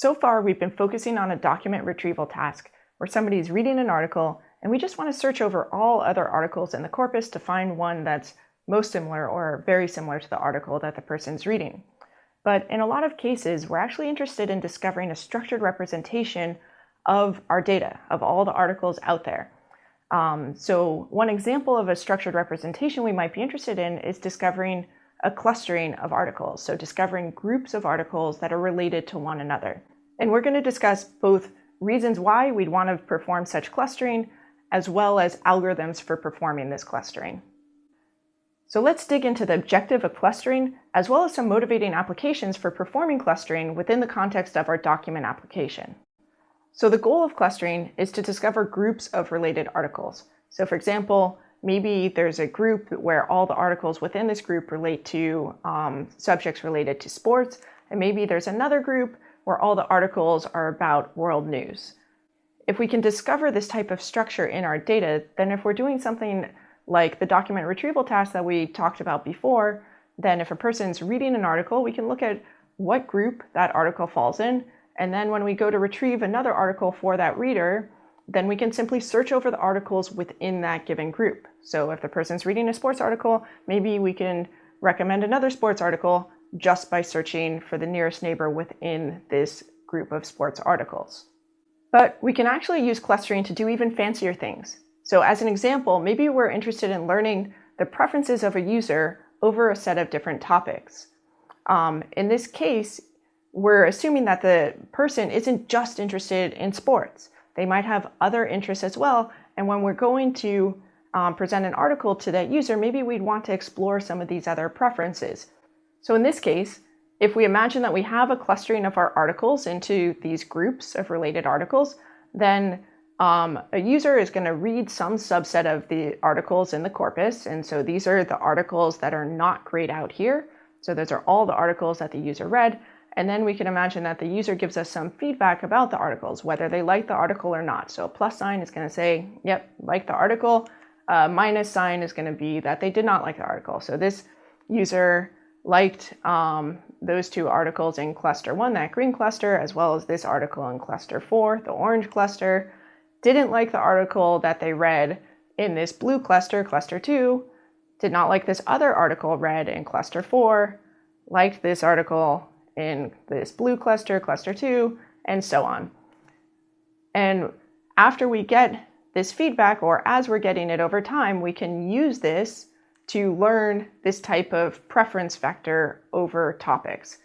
So far, we've been focusing on a document retrieval task where somebody's reading an article and we just want to search over all other articles in the corpus to find one that's most similar or very similar to the article that the person's reading. But in a lot of cases, we're actually interested in discovering a structured representation of our data, of all the articles out there. So one example of a structured representation we might be interested in is discovering a clustering of articles, so discovering groups of articles that are related to one another. And we're going to discuss both reasons why we'd want to perform such clustering, as well as algorithms for performing this clustering. So let's dig into the objective of clustering, as well as some motivating applications for performing clustering within the context of our document application. So the goal of clustering is to discover groups of related articles. So for example, maybe there's a group where all the articles within this group relate to subjects related to sports, and maybe there's another group where all the articles are about world news. If we can discover this type of structure in our data, then if we're doing something like the document retrieval task that we talked about before, then if a person's reading an article, we can look at what group that article falls in, and then when we go to retrieve another article for that reader, then we can simply search over the articles within that given group. So if the person's reading a sports article, maybe we can recommend another sports article just by searching for the nearest neighbor within this group of sports articles. But we can actually use clustering to do even fancier things. So as an example, maybe we're interested in learning the preferences of a user over a set of different topics. In this case, we're assuming that the person isn't just interested in sports. They might have other interests as well. And when we're going to present an article to that user, maybe we'd want to explore some of these other preferences. So in this case, if we imagine that we have a clustering of our articles into these groups of related articles, then a user is going to read some subset of the articles in the corpus. And so these are the articles that are not grayed out here. So those are all the articles that the user read. And then we can imagine that the user gives us some feedback about the articles, whether they like the article or not. So a plus sign is going to say, yep, like the article. Minus sign is going to be that they did not like the article. So this user liked those two articles in cluster 1, that green cluster, as well as this article in cluster 4, the orange cluster. Didn't like the article that they read in this blue cluster, cluster 2. Did not like this other article read in cluster 4. Liked this article in this blue cluster, cluster 2, and so on. And after we get this feedback, or as we're getting it over time, we can use this to learn this type of preference vector over topics.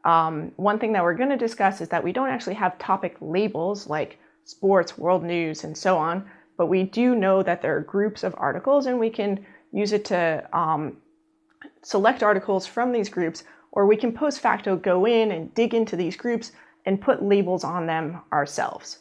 One thing that we're going to discuss is that we don't actually have topic labels like sports, world news, and so on, but we do know that there are groups of articles, and we can use it to select articles from these groups, or we can post facto go in and dig into these groups and put labels on them ourselves.